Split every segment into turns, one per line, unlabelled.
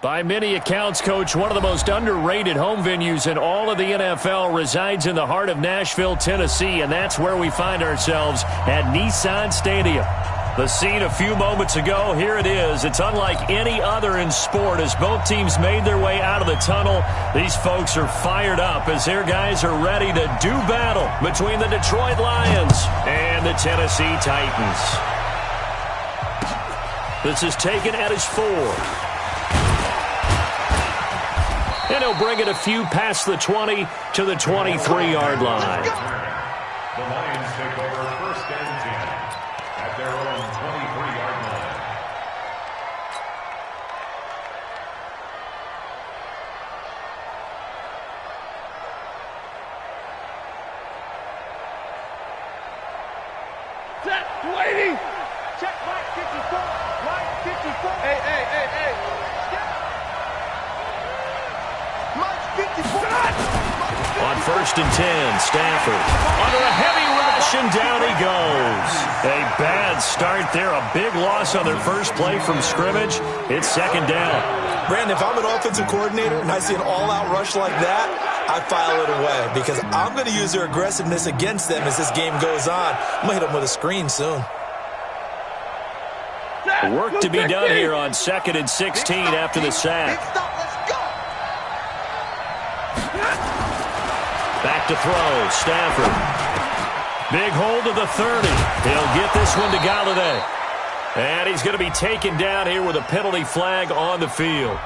By many accounts, Coach, one of the most underrated home venues in all of the NFL resides in the heart of Nashville, Tennessee, and that's where we find ourselves at Nissan Stadium. The scene a few moments ago, here it is. It's unlike any other in sport as both teams made their way out of the tunnel. These folks are fired up as their guys are ready to do battle between the Detroit Lions and the Tennessee Titans. This is taken at his 4. And he'll bring it a few past the 20 to the 23-yard line.
The Lions take over first and 10 at their own 23-yard line.
Set, waiting. Check, right 54. Right 54. Hey.
On first and 10, Stafford under a heavy rush, and down he goes. A bad start there, a big loss on their first play from scrimmage. It's second down.
Brandon, if I'm an offensive coordinator and I see an all-out rush like that, I file it away because I'm going to use their aggressiveness against them as this game goes on. I'm going to hit them with a screen soon.
Work to be done here on second and 16 after the sack. Back to throw, Stafford. Big hold of the 30. He'll get this one to Galladay. And he's going to be taken down here with a penalty flag on the field.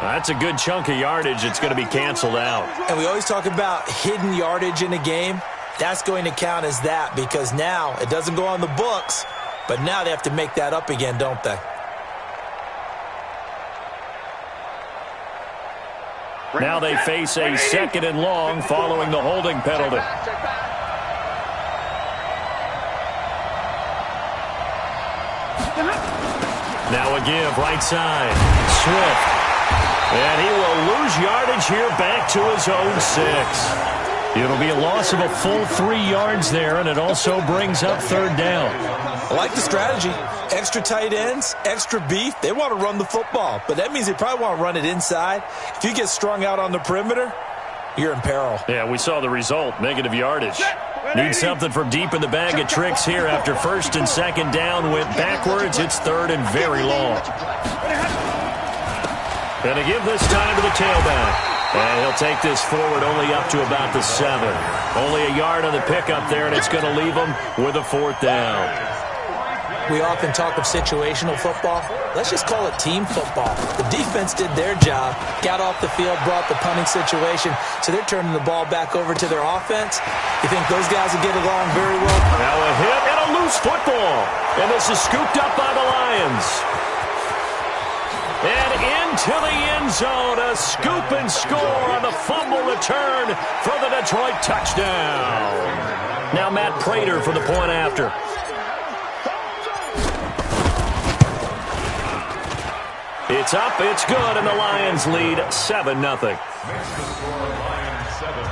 That's a good chunk of yardage. It's going to be canceled out.
And we always talk about hidden yardage in a game. That's going to count as that because now it doesn't go on the books, but now they have to make that up again, don't they?
Now they face a second and long following the holding penalty. Now a give, right side. Swift. And he will lose yardage here back to his own 6. It'll be a loss of a full 3 yards there, and it also brings up third down.
I like the strategy. Extra tight ends, extra beef. They want to run the football, but that means they probably want to run it inside. If you get strung out on the perimeter, you're in peril.
Yeah, we saw the result, negative yardage. Need something from deep in the bag of tricks here after first and second down went backwards. It's third and very long. And to give this time to the tailback. And he'll take this forward only up to about the 7. Only a yard on the pickup there, and it's going to leave him with a fourth down.
We often talk of situational football. Let's just call it team football. The defense did their job, got off the field, brought the punting situation, so they're turning the ball back over to their offense. You think those guys will get along very well?
Now a hit and a loose football. And this is scooped up by the Lions. And into the end zone, a scoop and score on the fumble return for the Detroit touchdown. Now Matt Prater for the point after. It's up, it's good, and the Lions lead 7-0.
Next to score, Lions 7,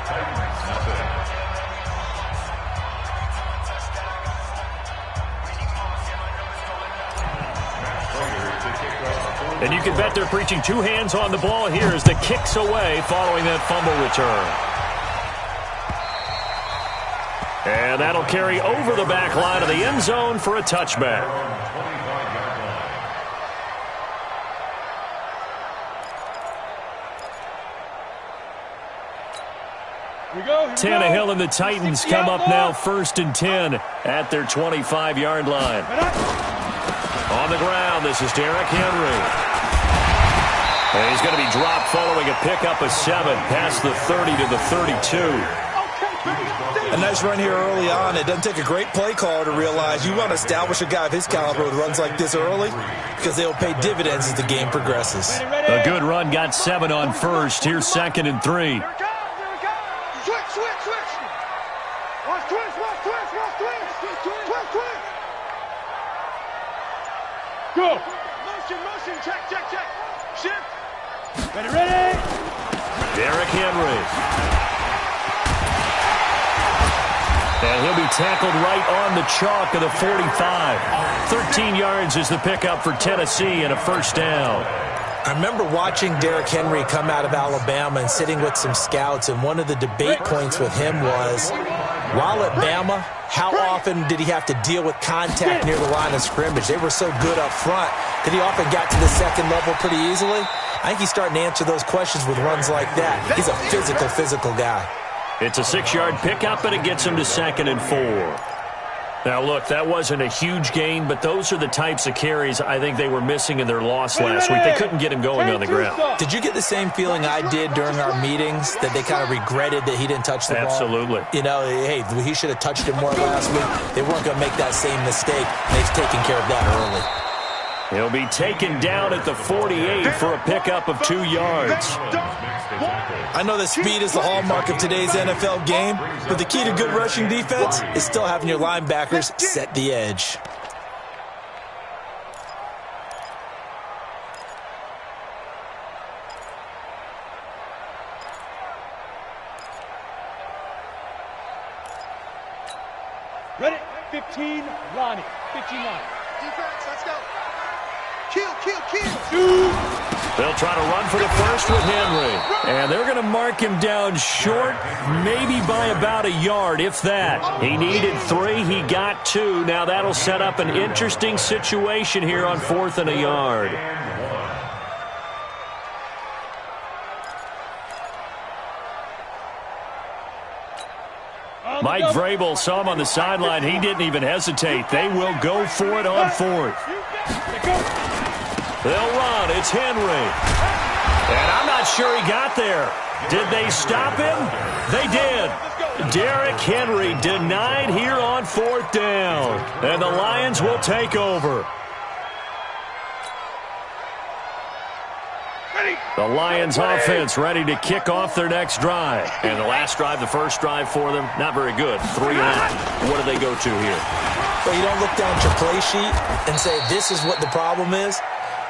Titans nothing.
And you can bet they're preaching 2 hands on the ball here as the kick's away following that fumble return. And that'll carry over the back line of the end zone for a touchback. Tannehill and the Titans come up now first and 10 at their 25-yard line. On the ground, this is Derrick Henry. And he's going to be dropped following a pickup of 7 past the 30 to the 32.
A nice run here early on. It doesn't take a great play caller to realize you want to establish a guy of his caliber with runs like this early because they'll pay dividends as the game progresses.
A good run, got 7 on first. Here's second and 3.
Go. Motion, check. Shift. Ready.
Derrick Henry. And he'll be tackled right on the chalk of the 45. 13 yards is the pickup for Tennessee and a first down.
I remember watching Derrick Henry come out of Alabama and sitting with some scouts, and one of the debate points with him was, while at Bama, how often did he have to deal with contact near the line of scrimmage? They were so good up front that he often got to the second level pretty easily. I think he's starting to answer those questions with runs like that. He's a physical guy.
It's a 6-yard pickup, and it gets him to 2nd and 4. Now, look, that wasn't a huge gain, but those are the types of carries I think they were missing in their loss last week. They couldn't get him going on the ground.
Did you get the same feeling I did during our meetings, that they kind of regretted that he didn't touch the ball?
Absolutely.
You know, hey, he should have touched it more last week. They weren't going to make that same mistake. They've taken care of that early.
He'll be taken down at the 48 for a pickup of 2 yards.
I know that speed is the hallmark of today's NFL game, but the key to good rushing defense is still having your linebackers set the edge.
Ready? 15, Ronnie. 15 line. Defense, let's go. Kill.
They'll try to run for the first with Henry. And they're going to mark him down short, maybe by about a yard, if that. He needed 3. He got 2. Now that'll set up an interesting situation here on 4th and a yard. Mike Vrabel saw him on the sideline. He didn't even hesitate. They will go for it on 4th. They'll run. It's Henry. And I'm not sure he got there. Did they stop him? They did. Derrick Henry denied here on 4th down. And the Lions will take over. The Lions offense ready to kick off their next drive. And the last drive, the first drive for them, not very good. 3 and out. What do they go to here?
Well, you don't look down at your play sheet and say, this is what the problem is.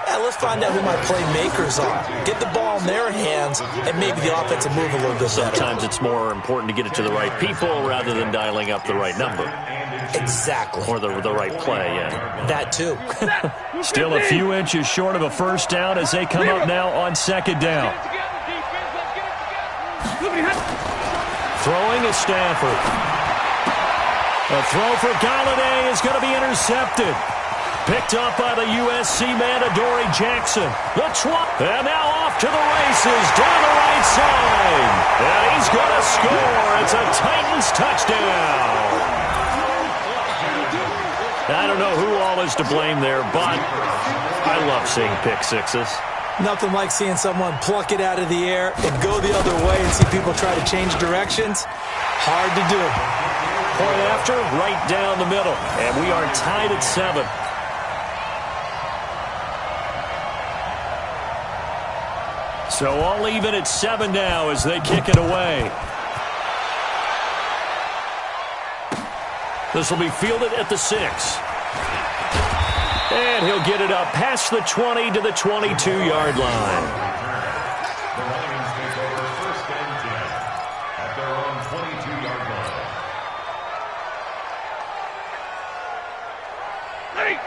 Yeah, let's find out who my playmakers are. Get the ball in their hands, and maybe the offense will move a little bit better.
Sometimes it's more important to get it to the right people rather than dialing up the right number.
Exactly.
Or the right play, yeah.
That too.
Still a few inches short of a first down as they come up now on 2nd down. Throwing is Stafford. A throw for Galladay is going to be intercepted. Picked up by the USC man, Adoree Jackson. And now off to the races down the right side. And he's going to score. It's a Titans touchdown. I don't know who all is to blame there, but I love seeing pick sixes.
Nothing like seeing someone pluck it out of the air and go the other way and see people try to change directions. Hard to do.
Point after, right down the middle. And we are tied at 7. So all even at 7 now as they kick it away. This will be fielded at the 6. And he'll get it up past the 20 to the 22-yard line.
The Lions take over 1st and 10 at their own 22-yard line.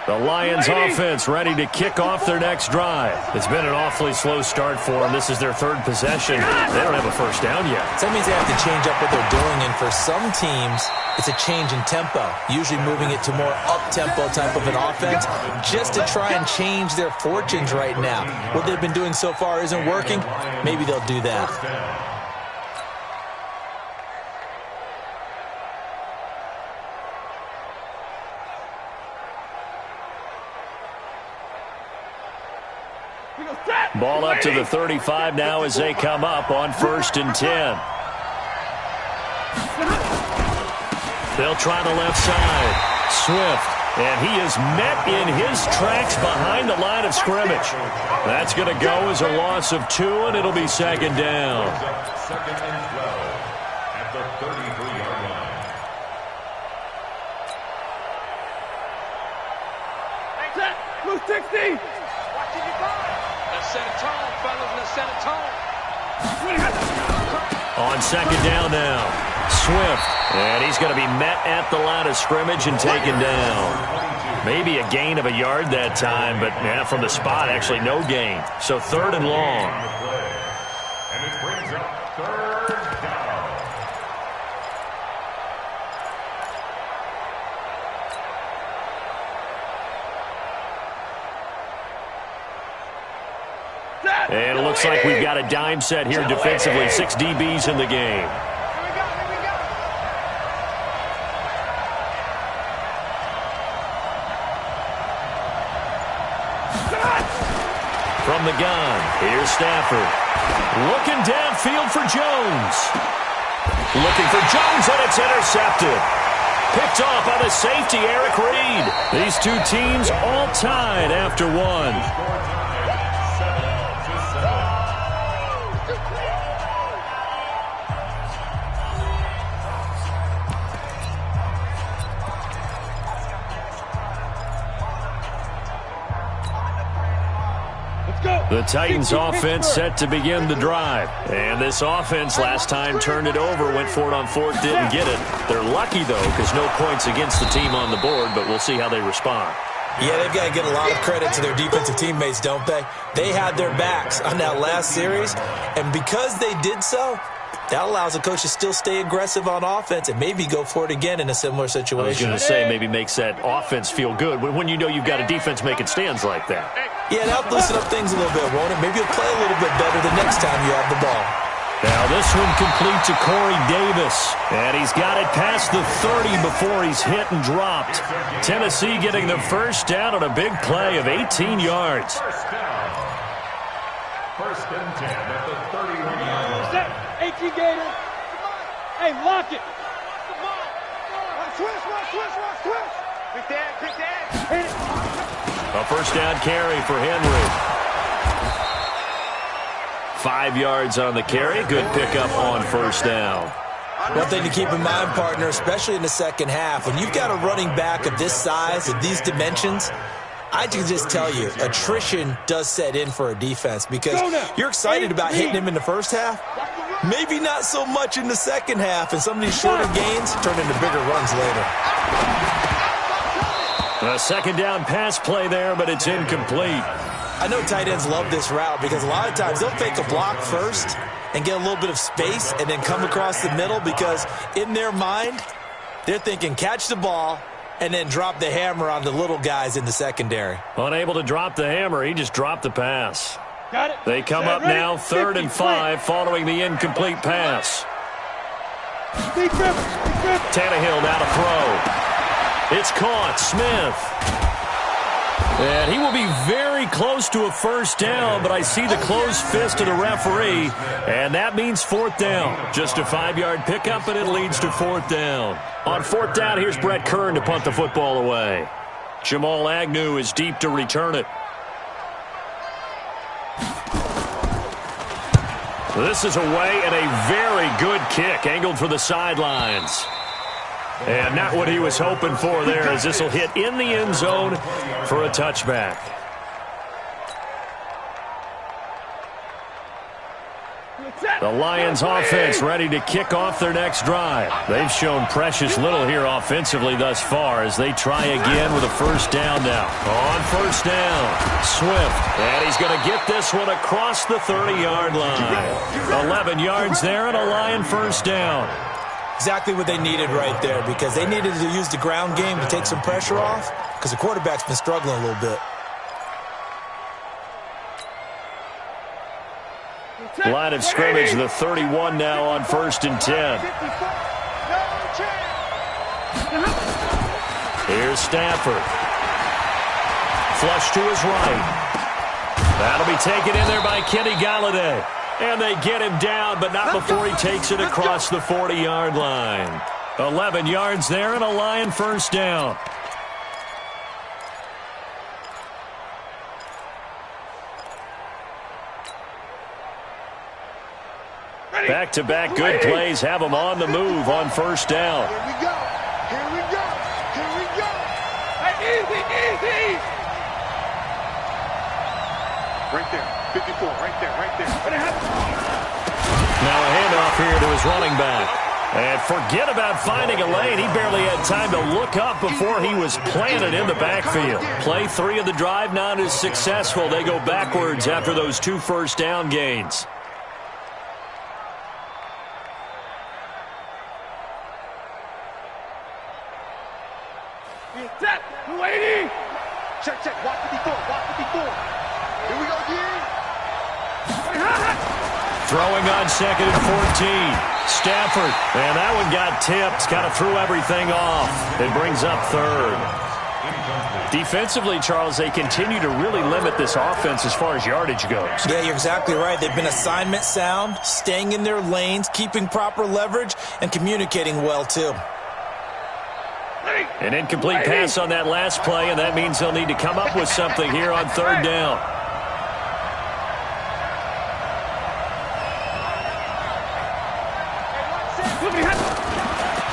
The Lions offense ready to kick off their next drive. It's been an awfully slow start for them. This is their 3rd possession. They don't have a first down yet.
So that means they have to change up what they're doing, and for some teams, it's a change in tempo, usually moving it to more up-tempo type of an offense just to try and change their fortunes right now. What they've been doing so far isn't working. Maybe they'll do that.
Ball up to the 35 now as they come up on 1st and 10. They'll try the left side. Swift. And he is met in his tracks behind the line of scrimmage. That's going to go as a loss of 2, and it'll be 2nd down.
2nd and 12 at the 33-yard line.
Blue 60.
Let's set a tone, fellas. Let's set a tone.
On 2nd down now. Swift. And he's going to be met at the line of scrimmage and taken down. Maybe a gain of a yard that time, but from the spot, actually no gain. So 3rd and long.
And it brings up 3rd down.
And it looks like we've got a dime set here defensively. 6 DBs in the game. From the gun, here's Stafford. Looking downfield for Jones. Looking for Jones, and it's intercepted. Picked off by the safety, Eric Reed. These two teams all tied after one. The Titans offense set to begin the drive. And this offense last time turned it over, went for it on 4th, didn't get it. They're lucky, though, because no points against the team on the board, but we'll see how they respond.
Yeah, they've got to get a lot of credit to their defensive teammates, don't they? They had their backs on that last series, and because they did so, that allows the coach to still stay aggressive on offense and maybe go for it again in a similar situation.
I was going to say maybe makes that offense feel good when you know you've got a defense making stands like that.
Yeah, that'll loosen up things a little bit, won't it? Maybe you'll play a little bit better the next time you have the ball.
Now this one complete to Corey Davis. And he's got it past the 30 before he's hit and dropped. Tennessee getting the first down on a big play of 18 yards.
First down. 1st and 10 at the 31-yard line.
18 Gator. Hey, lock it. Watch switch. Pick that. Hit it.
A first down carry for Henry. 5 yards on the carry. Good pickup on first down.
One thing to keep in mind, partner, especially in the second half, when you've got a running back of this size, of these dimensions, I can just tell you, attrition does set in for a defense because you're excited about hitting him in the first half. Maybe not so much in the second half, and some of these shorter gains turn into bigger runs later.
A second down pass play there, but it's incomplete.
I know tight ends love this route because a lot of times they'll fake a block first and get a little bit of space and then come across the middle because in their mind, they're thinking catch the ball and then drop the hammer on the little guys in the secondary.
Unable to drop the hammer, he just dropped the pass.
Got it.
They come up now 3rd and 5 following the incomplete pass. Tannehill now to throw. It's caught. Smith. And he will be very close to a first down, but I see the closed fist of the referee, and that means 4th down. Just a 5-yard pickup, and it leads to 4th down. On 4th down, here's Brett Kern to punt the football away. Jamal Agnew is deep to return it. This is away and a very good kick, angled for the sidelines. And not what he was hoping for there, as this will hit in the end zone for a touchback. The Lions offense ready to kick off their next drive. They've shown precious little here offensively thus far as they try again with a first down now. On first down, Swift. And he's going to get this one across the 30-yard line. 11 yards there and a Lion first down.
Exactly what they needed right there because they needed to use the ground game to take some pressure off because the quarterback's been struggling a little bit.
Line of scrimmage, the 31 now on 1st and 10. Here's Stafford. Flush to his right. That'll be taken in there by Kenny Galladay. And they get him down, but not before he takes it across the 40-yard line. 11 yards there and a Lion first down. Back-to-back good plays have them on the move on first down.
Here we go. Hey, easy. Right there. 54, right there.
Now a handoff here to his running back. And forget about finding a lane. He barely had time to look up before he was planted in the backfield. Play 3 of the drive not as successful. They go backwards after those 2 first down gains.
Set. 280. Check, check. Watch 54. Watch 54. Here we go again.
Throwing on 2nd and 14. Stafford, and that one got tipped. Kind of threw everything off. It brings up 3rd. Defensively, Charles, they continue to really limit this offense as far as yardage goes.
Yeah, you're exactly right. They've been assignment sound, staying in their lanes, keeping proper leverage, and communicating well, too.
An incomplete pass on that last play, and that means they'll need to come up with something here on 3rd down.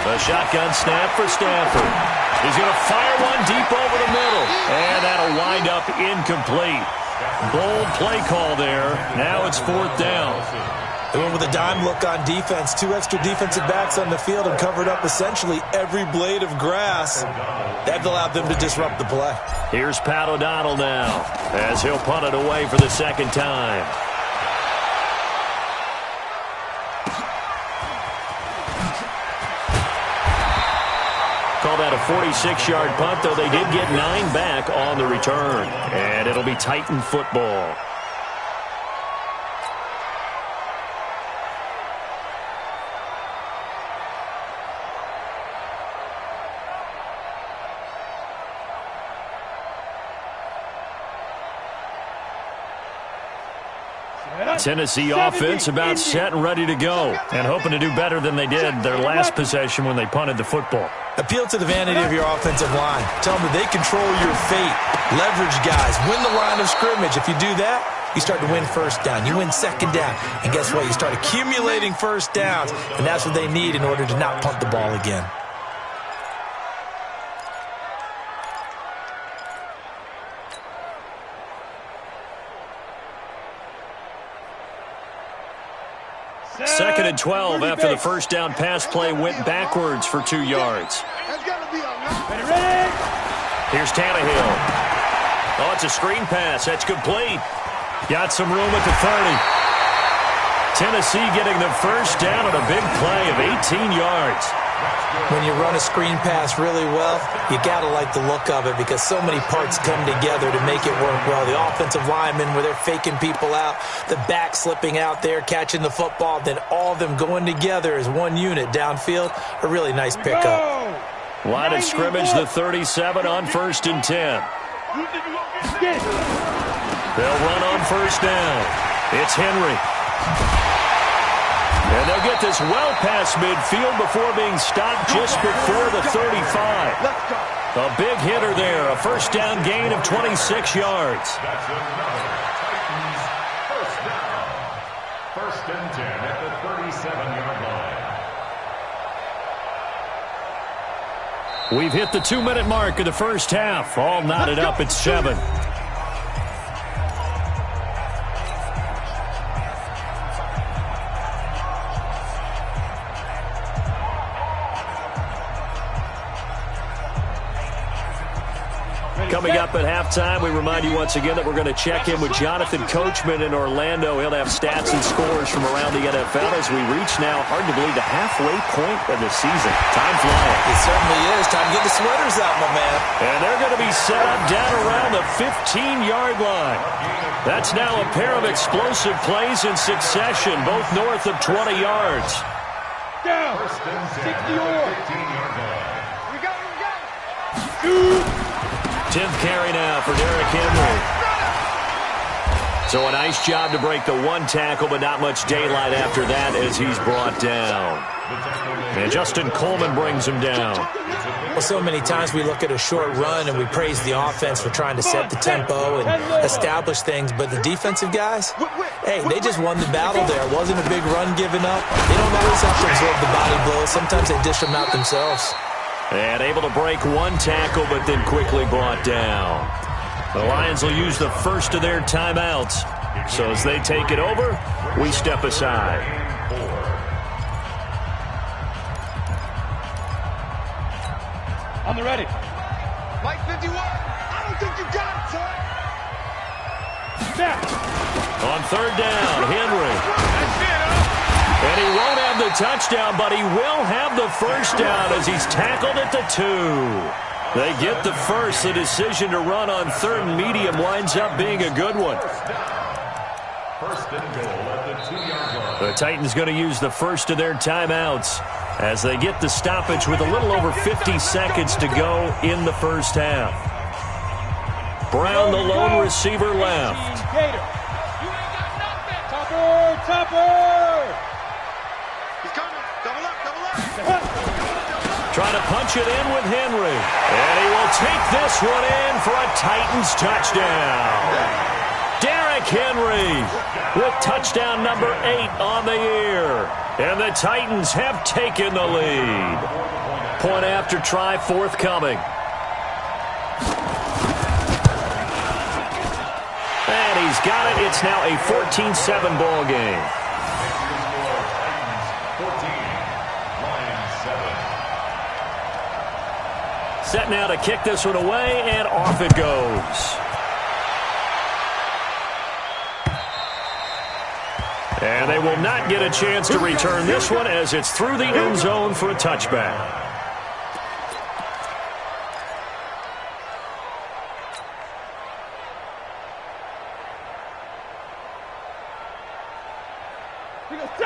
A shotgun snap for Stafford. He's going to fire one deep over the middle, and that'll wind up incomplete. Bold play call there. Now it's 4th down.
They went with a dime look on defense. 2 extra defensive backs on the field and covered up essentially every blade of grass. That allowed them to disrupt the play.
Here's Pat O'Donnell now as he'll punt it away for the 2nd time. Call that a 46-yard punt, though they did get 9 back on the return. And it'll be Titan football. Tennessee offense about set and ready to go, and hoping to do better than they did their last possession when they punted the football.
Appeal to the vanity of your offensive line. Tell them that they control your fate. Leverage guys. Win the line of scrimmage. If you do that, you start to win 1st down. You win 2nd down. And guess what? You start accumulating 1st downs, and that's what they need in order to not punt the ball again.
Second and 12 after the 1st down pass play went backwards for 2 yards. Here's Tannehill. Oh, it's a screen pass. That's complete. Got some room at the 30. Tennessee getting the 1st down on a big play of 18 yards.
When you run a screen pass really well, you got to like the look of it because so many parts come together to make it work well. The offensive linemen, where they're faking people out, the back slipping out there, catching the football, then all of them going together as one unit downfield. A really nice pickup.
Line of scrimmage, the 37 on 1st and 10. They'll run on 1st down. It's Henry. And they'll get this well past midfield before being stopped just before the 35. A big hitter there, a 1st down gain of 26 yards.
That's another Titans 1st down. 1st and 10 at the 37-yard line.
We've hit the 2-minute mark of the 1st half. All knotted up at 7. Coming up at halftime, we remind you once again that we're going to check in with Jonathan Coachman in Orlando. He'll have stats and scores from around the NFL as we reach now, hard to believe, the halfway point of the season. Time flying.
It certainly is. Time to get the sweaters out, my man.
And they're going to be set up down around the 15-yard line. That's now a pair of explosive plays in succession, both north of 20 yards.
Down.
1st and 10 at the 15-yard line.
We got it.
10th carry now for Derrick Henry. So a nice job to break the 1 tackle, but not much daylight after that as he's brought down. And Justin Coleman brings him down.
Well, so many times we look at a short run and we praise the offense for trying to set the tempo and establish things, but the defensive guys, hey, they just won the battle there. It wasn't a big run given up. They don't always have to absorb the body blows. Sometimes they dish them out themselves.
And able to break 1 tackle, but then quickly brought down. The Lions will use the first of their timeouts. So as they take it over, we step aside.
On the ready. Mike 51. I don't think you got it, son. Snap.
On third down, Henry.
That's it, huh?
And he won't have the touchdown, but he will have the first down as he's tackled at the 2. They get the first. The decision to run on third and medium winds up being a good one.
First and goal at the 2-yard line.
The Titans going to use the first of their timeouts as they get the stoppage with a little over 50 seconds to go in the first half. Brown, the lone receiver, left.
Gator. You ain't got nothing. Topper. He's coming. Double up.
Trying to punch it in with Henry. And he will take this one in for a Titans touchdown. Derrick Henry with touchdown number 8 on the year. And the Titans have taken the lead. Point after try forthcoming. And he's got it. It's now a 14-7 ball game. Set now to kick this one away, and off it goes. And they will not get a chance to return this one as it's through the end zone for a touchback.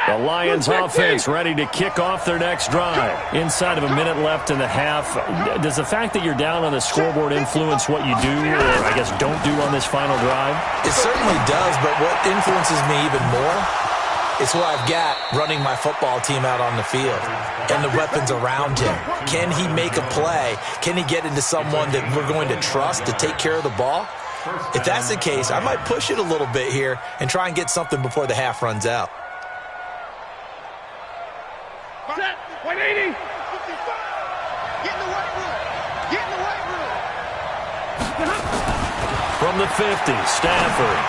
The Lions offense ready to kick off their next drive. Inside of a minute left in the half, does the fact that you're down on the scoreboard influence what you do, or I guess don't do on this final drive?
It certainly does, but what influences me even more is what I've got running my football team out on the field and the weapons around him. Can he make a play? Can he get into someone that we're going to trust to take care of the ball? If that's the case, I might push it a little bit here and try and get something before the half runs out.
Set. 180. 55. Get in the weight room. Get in the weight room.
From the 50, Stafford.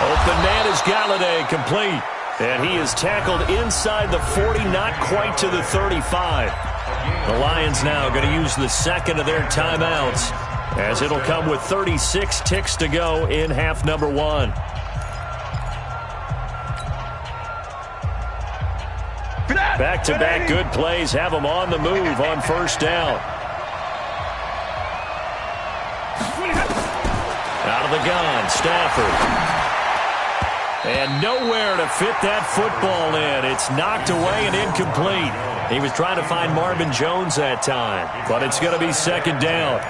Open man is Galladay, complete. And he is tackled inside the 40, not quite to the 35. The Lions now going to use the second of their timeouts as it'll come with 36 ticks to go in half number 1. Back-to-back good plays have them on the move on first down. Out of the gun, Stafford. And nowhere to fit that football in. It's knocked away and incomplete. He was trying to find Marvin Jones that time, but it's going to be second down.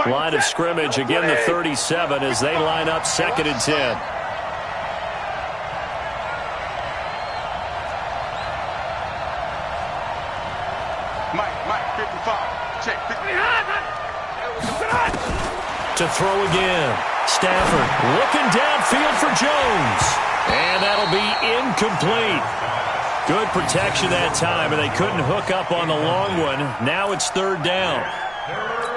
Line of scrimmage, again the 37 as they line up second and 10.
Mike, 55. Check. 50.
To throw again. Stafford looking downfield for Jones. And that'll be incomplete. Good protection that time, and they couldn't hook up on the long one. Now it's third down.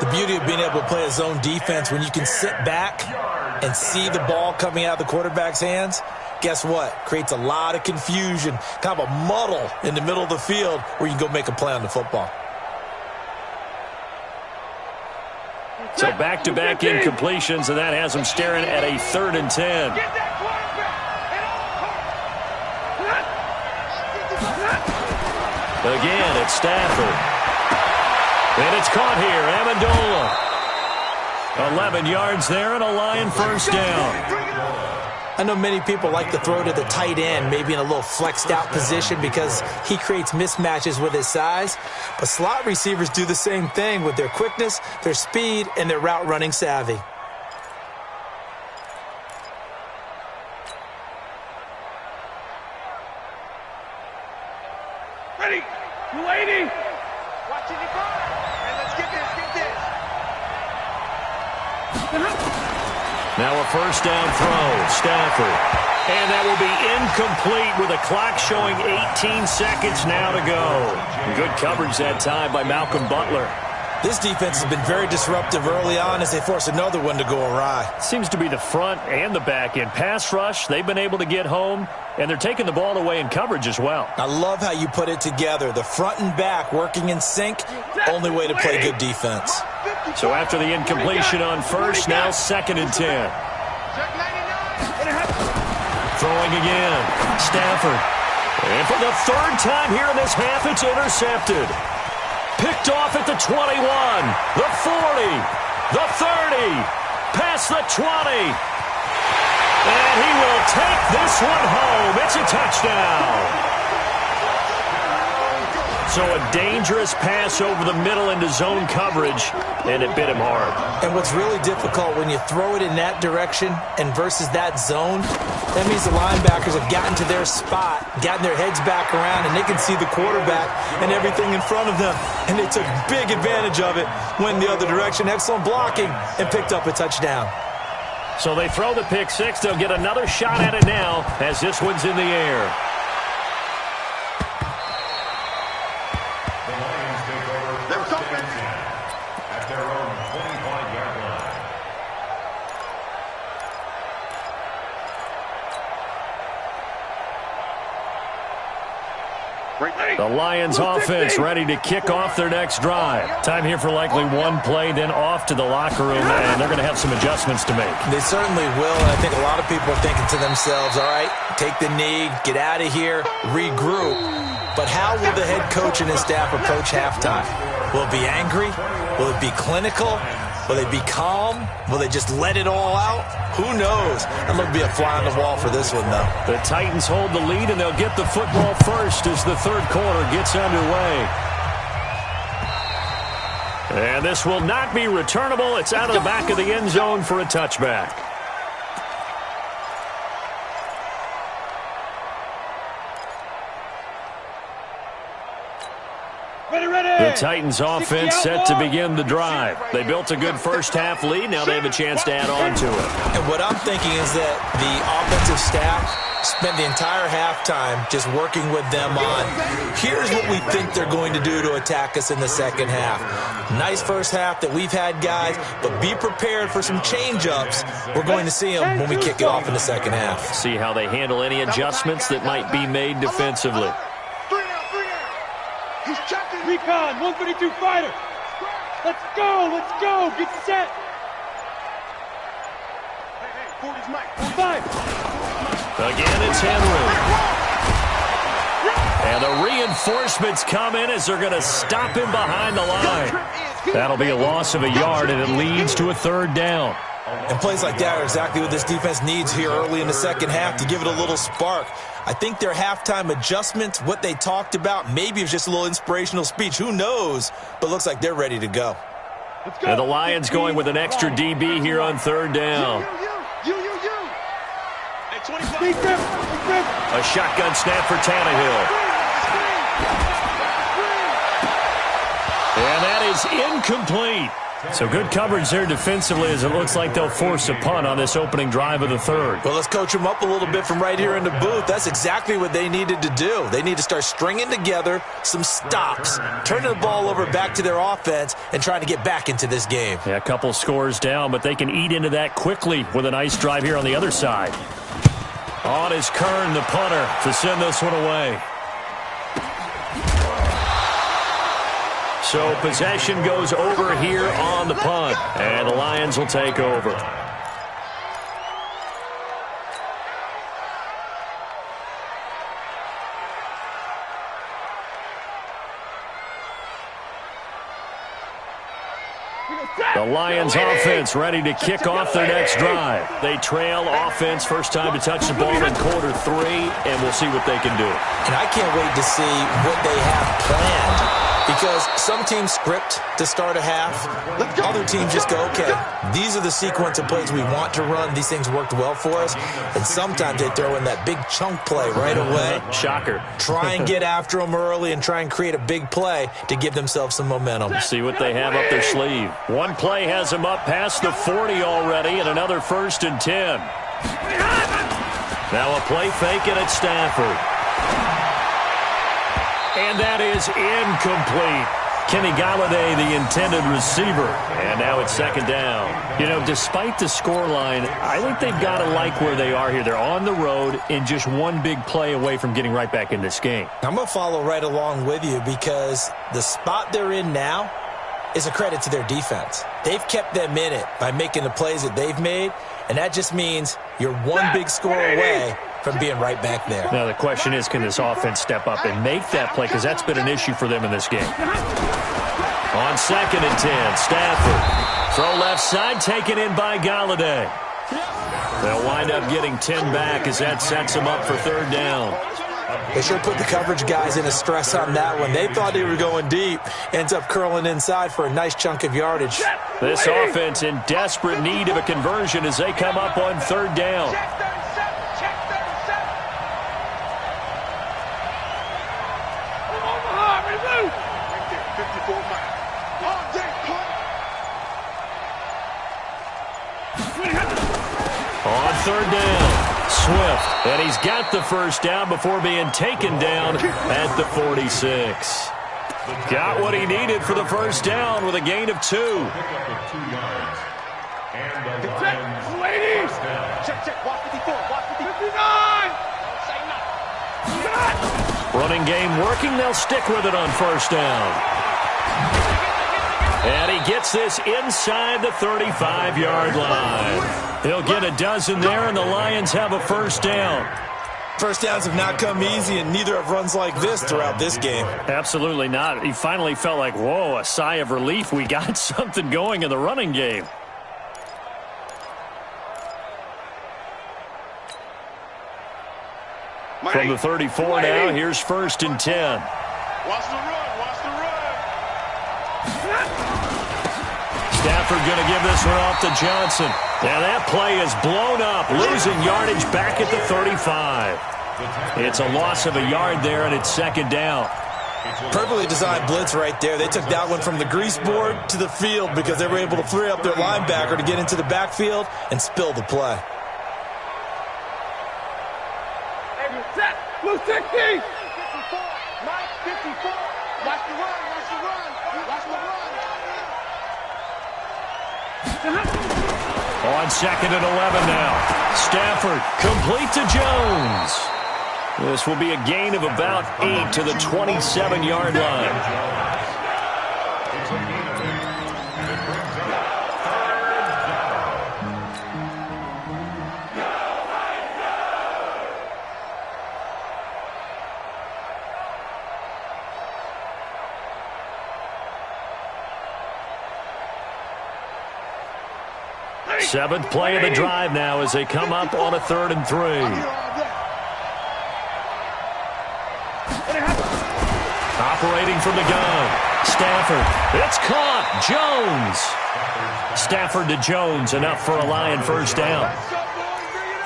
The beauty of being able to play a zone defense when you can sit back and see the ball coming out of the quarterback's hands, guess what? Creates a lot of confusion, kind of a muddle in the middle of the field where you can go make a play on the football.
So back-to-back incompletions, and that has them staring at a third and 10. Again, it's Stafford. And it's caught here, Amendola. 11 yards there and a Lion first down.
I know many people like to throw to the tight end, maybe in a little flexed out position because he creates mismatches with his size. But slot receivers do the same thing with their quickness, their speed, and their route running savvy.
Ready. 280. Watching the car. And let's get this.
Now a first down throw, Stafford. And that will be incomplete with a clock showing 18 seconds now to go. Good coverage that time by Malcolm Butler.
This defense has been very disruptive early on as they force another one to go awry.
Seems to be the front and the back end. Pass rush, they've been able to get home, and they're taking the ball away in coverage as well.
I love how you put it together. The front and back working in sync, only way to play good defense.
So after the incompletion on first, now 2nd and 10. Throwing again, Stafford. And for the 3rd time here in this half, it's intercepted. Picked off at the 21, the 40, the 30, past the 20. And he will take this one home. It's a touchdown. So a dangerous pass over the middle into zone coverage, and it bit him hard.
And what's really difficult when you throw it in that direction and versus that zone, that means the linebackers have gotten to their spot, gotten their heads back around, and they can see the quarterback and everything in front of them. And they took big advantage of it, went the other direction, excellent blocking, and picked up a touchdown.
So they throw the pick six. They'll get another shot at it now as this one's in the air. The Lions offense ready to kick off their next drive. Time here for likely one play, then off to the locker room, and they're going to have some adjustments to make.
They certainly will, and I think a lot of people are thinking to themselves, all right, take the knee, get out of here, regroup. But how will the head coach and his staff approach halftime? Will it be angry? Will it be clinical? Will they be calm? Will they just let it all out? Who knows? That'll be a fly on the wall for this one, though.
The Titans hold the lead, and they'll get the football first as the 3rd quarter gets underway. And this will not be returnable. It's out of the back of the end zone for a touchback. The Titans offense set to begin the drive. They built a good first half lead. Now they have a chance to add on to it.
And what I'm thinking is that the offensive staff spent the entire halftime just working with them on, here's what we think they're going to do to attack us in the second half. Nice first half that we've had, guys, but be prepared for some change-ups. We're going to see them when we kick it off in the second half.
See how they handle any adjustments that might be made defensively.
He's checking. Recon, 132 fighter. Let's go, get set. Hey, 40's Mike. 5.
Again, it's Henry. And the reinforcements come in as they're going to stop him behind the line. That'll be a loss of a yard, and it leads to a 3rd down.
And plays like that are exactly what this defense needs here early in the second half to give it a little spark. I think their halftime adjustments, what they talked about, maybe it was just a little inspirational speech. Who knows? But looks like they're ready to go.
And the Lions going with an extra DB here on 3rd down. A shotgun snap for Tannehill. And that is incomplete. So good coverage there defensively as it looks like they'll force a punt on this opening drive of the 3rd.
Well, let's coach them up a little bit from right here in the booth. That's exactly what they needed to do. They need to start stringing together some stops, turning the ball over back to their offense, and trying to get back into this game.
Yeah, a couple scores down, but they can eat into that quickly with a nice drive here on the other side. On is Kern, the punter, to send this one away. So possession goes over here on the punt, and the Lions will take over. The Lions offense ready to kick off their next drive. They trail offense, first time to touch the ball in quarter 3, and we'll see what they can do.
And I can't wait to see what they have planned. Because some teams script to start a half. Other teams just go, okay, these are the sequence of plays we want to run. These things worked well for us. And sometimes they throw in that big chunk play right away.
Shocker.
Try and get after them early and try and create a big play to give themselves some momentum.
See what they have up their sleeve. One play has them up past the 40 already, and another 1st and 10. Now a play fake, and it's Stafford. And that is incomplete. Kenny Galladay, the intended receiver. And now it's second down. You know, despite the scoreline, I think they've got to like where they are here. They're on the road and just one big play away from getting right back in this game.
I'm going to follow right along with you because the spot they're in now is a credit to their defense. They've kept them in it by making the plays that they've made, and that just means you're one big score away from being right back there.
Now the question is, can this offense step up and make that play? Because that's been an issue for them in this game. On 2nd and 10, Stafford. Throw left side, taken in by Galladay. They'll wind up getting 10 back as that sets them up for 3rd down.
They sure put the coverage guys in a stress on that one. They thought they were going deep. Ends up curling inside for a nice chunk of yardage.
This offense in desperate need of a conversion as they come up on 3rd down. On 3rd down, Swift, and he's got the 1st down before being taken down at the 46. Got what he needed for the 1st down with a gain of 2.
Ladies! Check, watch 54, watch 59!
Running game working, they'll stick with it on 1st down. And he gets this inside the 35-yard line. He'll get a dozen there, and the Lions have a 1st down.
1st downs have not come easy, and neither have runs like this throughout this game.
Absolutely not. He finally felt like, whoa, a sigh of relief. We got something going in the running game. From the 34 now, here's 1st and 10.
Watch the run, watch the run.
Stafford going to give this one off to Johnson. Now that play is blown up, losing yardage back at the 35. It's a loss of a yard there, and it's 2nd down.
Perfectly designed blitz right there. They took that one from the grease board to the field because they were able to free up their linebacker to get into the backfield and spill the play.
Blue 60! 54, Mike, 54. Watch the run, watch the run, watch the run.
On 2nd and 11 now. Stafford complete to Jones. This will be a gain of about 8 to the 27-yard line. Seventh play of the drive now as they come up on a 3rd and 3. Operating from the gun. Stafford. It's caught. Jones. Stafford to Jones. Enough for a Lion 1st down.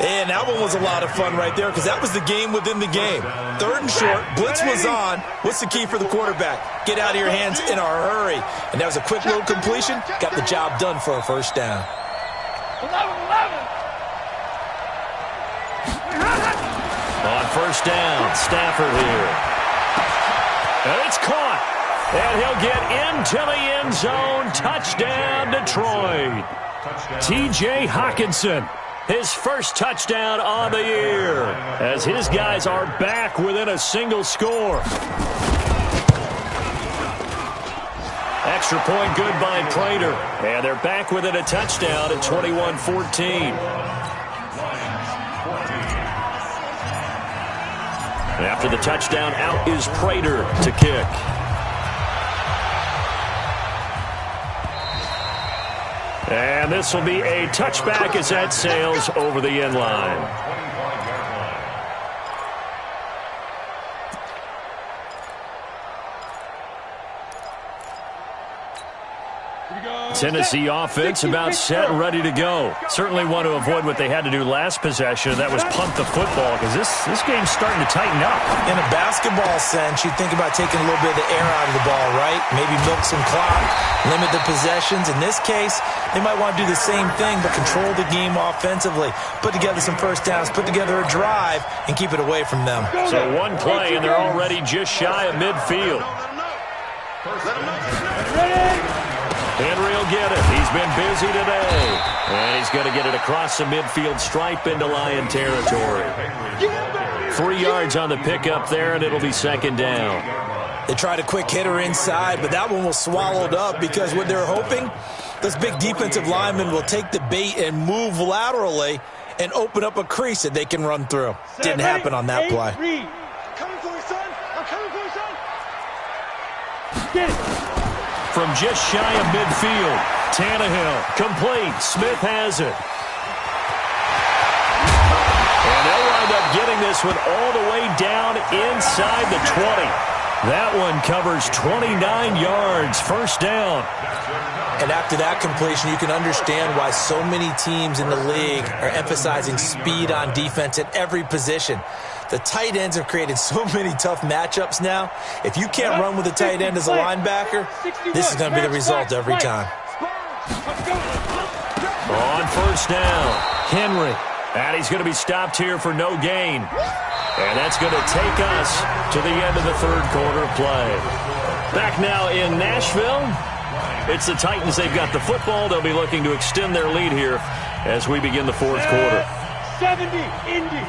And that one was a lot of fun right there because that was the game within the game. 3rd and short. Blitz was on. What's the key for the quarterback? Get out of your hands in a hurry. And that was a quick little completion. Got the job done for a 1st down.
11.
On 1st down, Stafford here. And it's caught. And he'll get into the end zone. Touchdown, Detroit. T.J. Hockenson, his 1st touchdown on the year, as his guys are back within a single score. Extra point good by Prater. And they're back within a touchdown at 21-14. After the touchdown, out is Prater to kick. And this will be a touchback as that sails over the end line. Tennessee offense about set and ready to go. Certainly want to avoid what they had to do last possession, and that was punt the football, because this game's starting to tighten up.
In a basketball sense, you think about taking a little bit of the air out of the ball, right? Maybe milk some clock, limit the possessions. In this case, they might want to do the same thing, but control the game offensively. Put together some 1st downs, put together a drive, and keep it away from them.
So one play, and they're already just shy of midfield.
Let him know. Ready?
Henry will get it. He's been busy today. And he's going to get it across the midfield stripe into Lion territory. 3 yards on the pickup there, and it'll be second down.
They tried a quick hitter inside, but that one was swallowed up because what they're hoping, those big defensive linemen will take the bait and move laterally and open up a crease that they can run through. Didn't happen on that play.
I'm coming for you, son. I'm coming for you, son. Get it.
From just shy of midfield, Tannehill, complete. Smith has it. And they'll wind up getting this one all the way down inside the 20. That one covers 29 yards, first down.
And after that completion, you can understand why so many teams in the league are emphasizing speed on defense at every position. The tight ends have created so many tough matchups now. If you can't run with a tight end as a linebacker, this is going to be the result every time.
On first down, Henry. And he's going to be stopped here for no gain. And that's going to take us to the end of the third quarter play. Back now in Nashville. It's the Titans. They've got the football. They'll be looking to extend their lead here as we begin the fourth quarter.
70, Indy.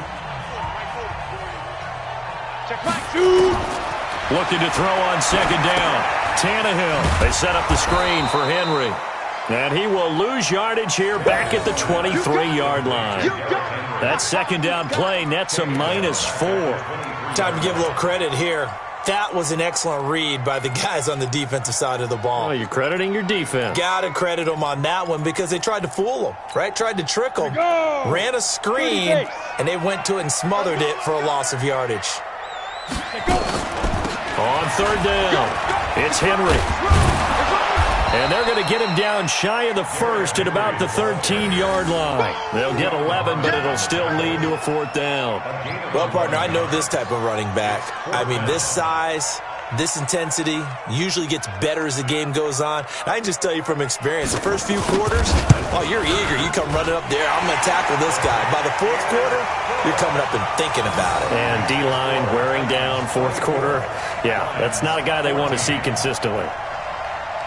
Check back, two.
Looking to throw on second down. Tannehill. They set up the screen for Henry. And he will lose yardage here back at the 23-yard line. That second down play nets a -4.
Time to give a little credit here. That was an excellent read by the guys on the defensive side of the ball.
Oh, you're crediting your defense.
Got to credit them on that one because they tried to fool them, right? Tried to trick them. Ran a screen, and they went to it and smothered it for a loss of yardage.
On third down, it's Henry. And they're going to get him down shy of the first at about the 13-yard line. They'll get 11, but it'll still lead to a fourth down.
Well, partner, I know this type of running back. I mean, this size, this intensity usually gets better as the game goes on. I can just tell you from experience, the first few quarters, oh, you're eager. You come running up there. I'm going to tackle this guy. By the fourth quarter, you're coming up and thinking about it.
And D-line wearing down fourth quarter. Yeah, that's not a guy they want to see consistently.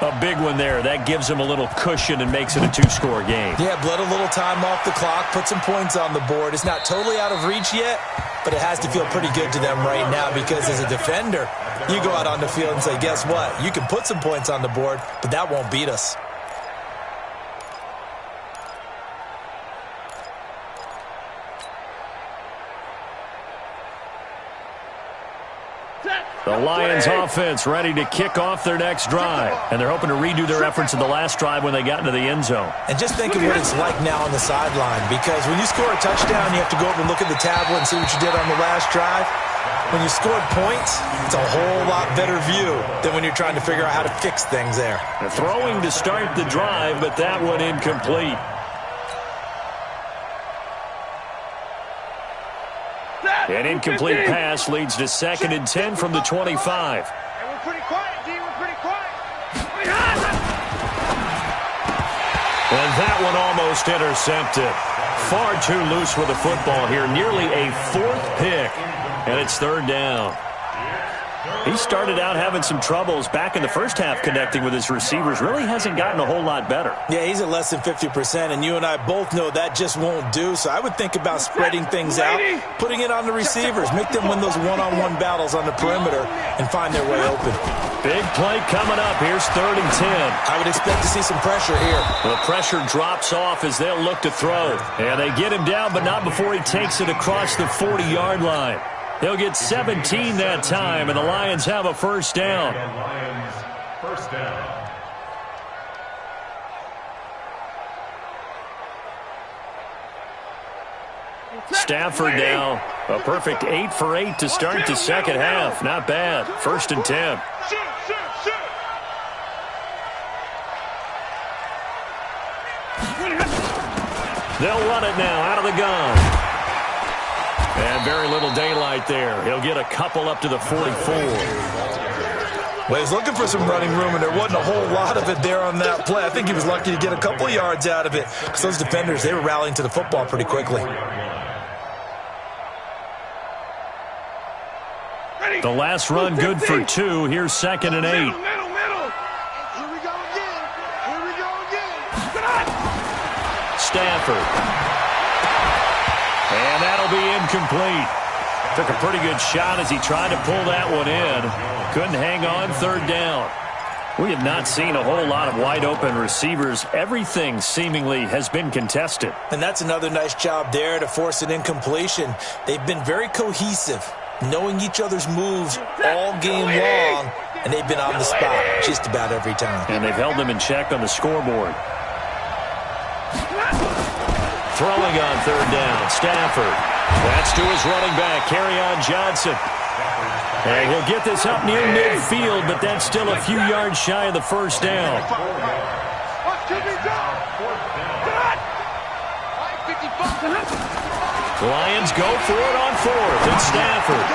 A big one there. That gives them a little cushion and makes it a two-score game.
Yeah, bled a little time off the clock, put some points on the board. It's not totally out of reach yet, but it has to feel pretty good to them right now because as a defender, you go out on the field and say, guess what? You can put some points on the board, but that won't beat us.
The Lions offense ready to kick off their next drive. And they're hoping to redo their efforts in the last drive when they got into the end zone.
And just think of what it's like now on the sideline, because when you score a touchdown, you have to go over and look at the tablet and see what you did on the last drive. When you scored points, it's a whole lot better view than when you're trying to figure out how to fix things there.
Throwing to start the drive, but that one incomplete. An incomplete pass leads to 2nd and 10 from the 25.
And we're pretty quiet, D. We're pretty quiet.
And that one almost intercepted. Far too loose with the football here. Nearly a 4th pick. And it's 3rd down. He started out having some troubles back in the first half connecting with his receivers. Really hasn't gotten a whole lot better.
Yeah, he's at less than 50%, and you and I both know that just won't do. So I would think about spreading things out, putting it on the receivers, make them win those one-on-one battles on the perimeter and find their way open.
Big play coming up. Here's 3rd and 10.
I would expect to see some pressure here.
The pressure drops off as they'll look to throw. And they get him down, but not before he takes it across the 40-yard line. They'll get 17 that time, and the Lions have a first down.
Lions, first down.
Stafford now, a perfect 8 for 8 to start the second half. Not bad. 1st and 10. They'll run it now out of the gun. And very little daylight there. He'll get a couple up to the 44.
Well, he was looking for some running room, and there wasn't a whole lot of it there on that play. I think he was lucky to get a couple yards out of it because those defenders, they were rallying to the football pretty quickly.
The last run good for 2. Here's 2nd and 8. Stafford. And that'll be incomplete. Took a pretty good shot as he tried to pull that one in. Couldn't hang on, third down. We have not seen a whole lot of wide-open receivers. Everything seemingly has been contested.
And that's another nice job there to force an incompletion. They've been very cohesive, knowing each other's moves all game long, and they've been on the spot just about every time.
And they've held them in check on the scoreboard. Throwing on third down, Stafford. That's to his running back, Kerryon Johnson. And he'll get this up near midfield, but that's still a few yards shy of the first down. Lions go for it on fourth. It's Stafford.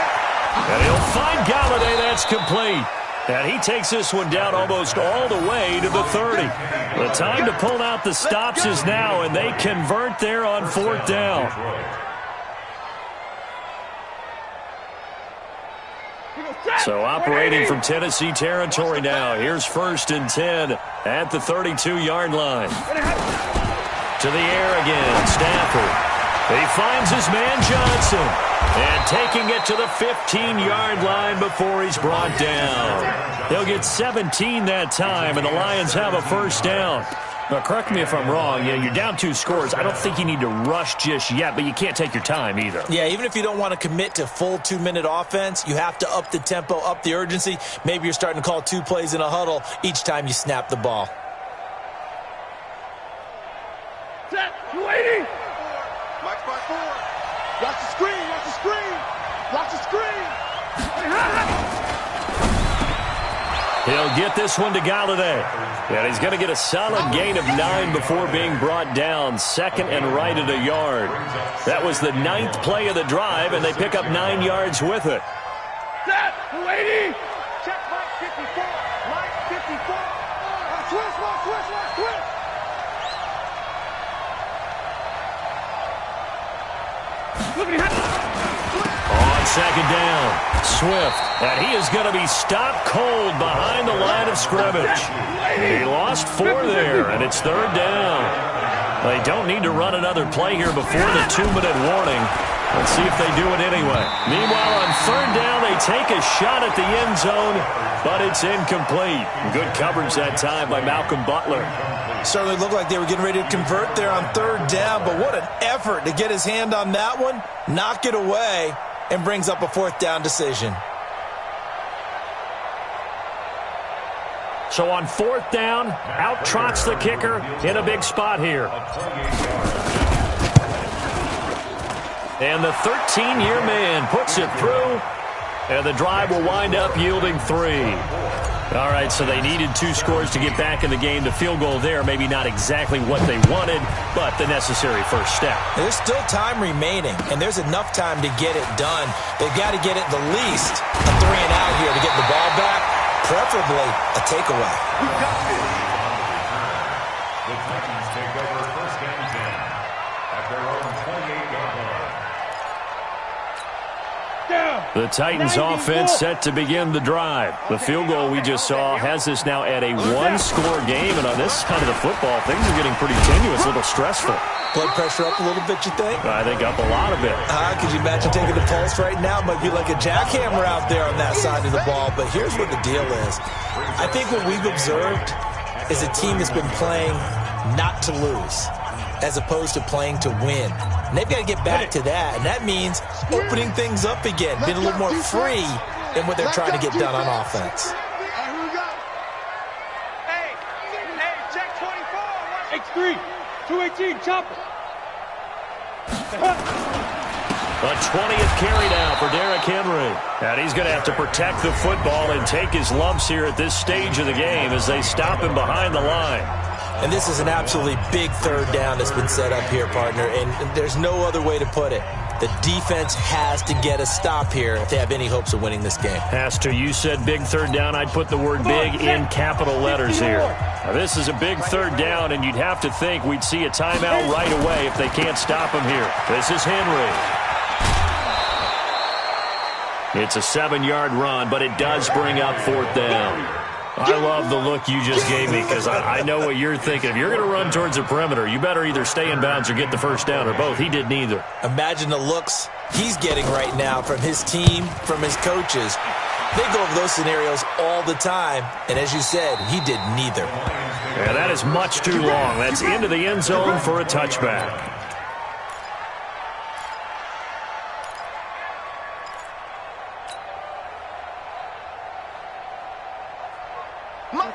And he'll find Galladay. That's complete. And he takes this one down almost all the way to the 30. The time to pull out the stops is now, and they convert there on fourth down. So operating from Tennessee territory now. Here's 1st and 10 at the 32-yard line. To the air again, Stafford. He finds his man Johnson. And taking it to the 15-yard line before he's brought down. They'll get 17 that time, and the Lions have a first down. Now, correct me if I'm wrong. You're down 2 scores. I don't think you need to rush just yet, but you can't take your time either.
Yeah, even if you don't want to commit to full 2-minute offense, you have to up the tempo, up the urgency. Maybe you're starting to call 2 plays in a huddle each time you snap the ball.
Set, 280. Mike's by 4. Watch the screen, watch the screen. Watch the screen.
He'll get this one to Galladay. And he's going to get a solid gain of 9 before being brought down. 2nd and right at a yard. That was the 9th play of the drive, and they pick up 9 yards with it.
Set, 280. Check Mike 54. Mike 54. Switch, switch, switch, switch.
On 2nd down, Swift, and he is going to be stopped cold behind the line of scrimmage. He lost 4 there, and it's 3rd down. They don't need to run another play here before the 2-minute warning. Let's see if they do it anyway. Meanwhile, on 3rd down, they take a shot at the end zone, but it's incomplete. Good coverage that time by Malcolm Butler.
Certainly looked like they were getting ready to convert there on 3rd down, but what an effort to get his hand on that one, knock it away, and brings up a 4th down decision.
So on 4th down, out trots the kicker in a big spot here. And the 13-year man puts it through, and the drive will wind up yielding 3. All right, so they needed 2 scores to get back in the game. The field goal there, maybe not exactly what they wanted, but the necessary first step.
There's still time remaining, and there's enough time to get it done. They've got to get it the least a 3-and-out here to get the ball back, preferably a takeaway.
The Titans take over 1st and 10 at their own 28-yard line.
The Titans offense set to begin the drive. The field goal we just saw has us now at a 1-score game, and on this side of the football, things are getting pretty tenuous, a little stressful.
Blood pressure up a little bit, you think?
I think up a lot of it.
Could you imagine taking the pulse right now? It might be like a jackhammer out there on that side of the ball, but here's what the deal is. I think what we've observed is a team that's been playing not to lose, as opposed to playing to win. And they've got to get back to that, and that means opening things up again, being a little more free in what they're trying to get done on offense.
Hey, check 24. X3, 218, chopper.
A 20th carry now for Derrick Henry. And he's going to have to protect the football and take his lumps here at this stage of the game as they stop him behind the line.
And this is an absolutely big 3rd down that's been set up here, partner, and there's no other way to put it. The defense has to get a stop here if they have any hopes of winning this game.
Has to. You said big 3rd down. I'd put the word big in capital letters here. Now, this is a big 3rd down, and you'd have to think we'd see a timeout right away if they can't stop him here. This is Henry. It's a 7-yard run, but it does bring up 4th down. I love the look you just gave me because I know what you're thinking. If you're going to run towards the perimeter, you better either stay in bounds or get the first down or both. He did neither.
Imagine the looks he's getting right now from his team, from his coaches. They go over those scenarios all the time, and as you said, he did neither.
Yeah, that is much too long. That's into the end zone for a touchback.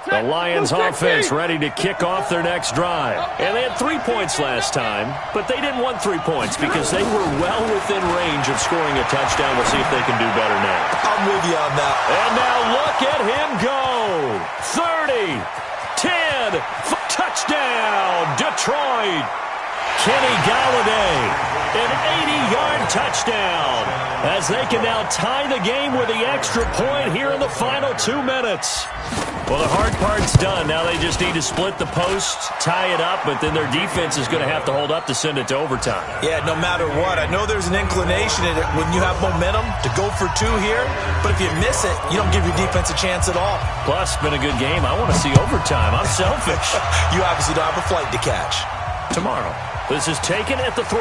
The Lions offense ready to kick off their next drive. And they had 3 points last time, but they didn't want 3 points because they were well within range of scoring a touchdown. We'll see if they can do better now.
I'm with you on that.
And now look at him go. 30, 10, touchdown, Detroit. Kenny Galladay, an 80-yard touchdown, as they can now tie the game with the extra point here in the final 2 minutes. Well, the hard part's done. Now they just need to split the posts, tie it up, but then their defense is going to have to hold up to send it to overtime.
Yeah, no matter what. I know there's an inclination in it when you have momentum to go for 2 here, but if you miss it, you don't give your defense a chance at all.
Plus, it's been a good game. I want to see overtime. I'm selfish.
You obviously don't have a flight to catch.
Tomorrow. This is taken at the 3.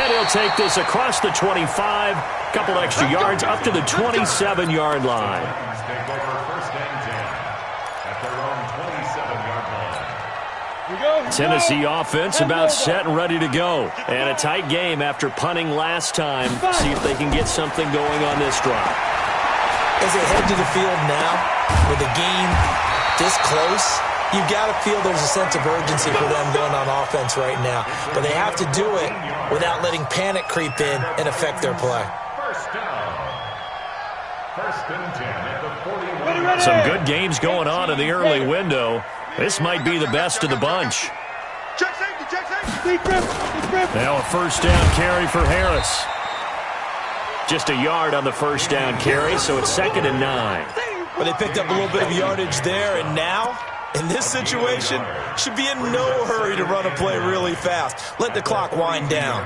And he'll take this across the 25, couple extra yards up to the 27-yard line.
Take over first and 10 at their own 27-yard line.
Tennessee offense about set and ready to go. And a tight game after punting last time. See if they can get something going on this drive.
As they head to the field now, with the game this close, you've got to feel there's a sense of urgency for them going on offense right now. But they have to do it without letting panic creep in and affect their play.
First down. First and 10 at the 41.
Some good games going on in the early window. This might be the best of the bunch.
Check safety, check safety.
Now a first down carry for Harris. Just a yard on the first down carry, so it's 2nd and 9.
But they picked up a little bit of yardage there, and now, in this situation, should be in no hurry to run a play really fast. Let the clock wind down.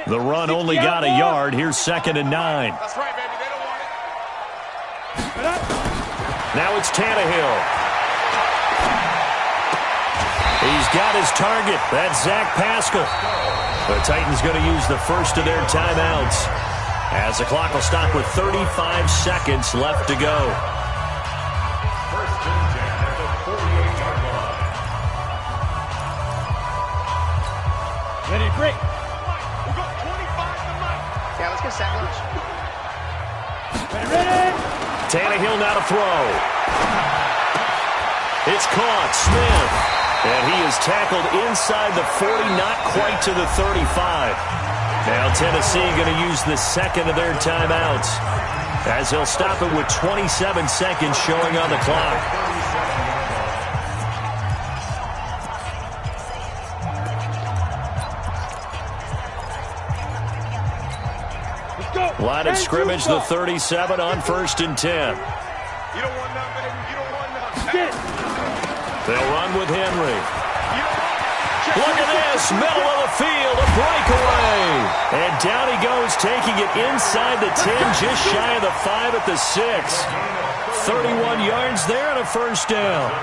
The run only got a yard. Here's 2nd and 9.
That's right, baby. They don't want it.
Now it's Tannehill. He's got his target. That's Zach Pascal. The Titans going to use the first of their timeouts, as the clock will stop with 35 seconds left to go.
First and 10 at the 48-yard line.
Ready, break.
We'll go 25 to Mike.
Yeah, let's get sandwich. Ready.
Tannehill now to throw. It's caught. Smith. And he is tackled inside the 40, not quite to the 35. Now Tennessee going to use the second of their timeouts, as they'll stop it with 27 seconds showing on the clock. Line of scrimmage, the 37 on 1st and 10.
You don't want none, baby. You don't want none.
They'll run with Henry. Look at this, middle of the field, a breakaway. And down he goes, taking it inside the 10, just shy of the 5 at the 6. 31 yards there and a first down.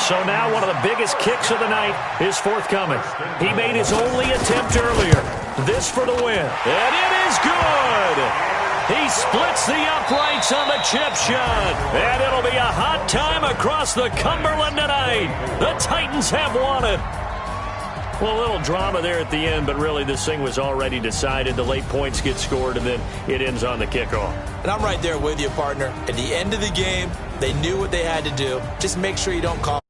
So now one of the biggest kicks of the night is forthcoming. He made his only attempt earlier. This for the win. And it is good. He splits the uprights on the chip shot. And it'll be a hot time across the Cumberland tonight. The Titans have won it. Well, a little drama there at the end, but really this thing was already decided. The late points get scored, and then it ends on the kickoff.
And I'm right there with you, partner. At the end of the game, they knew what they had to do. Just make sure you don't call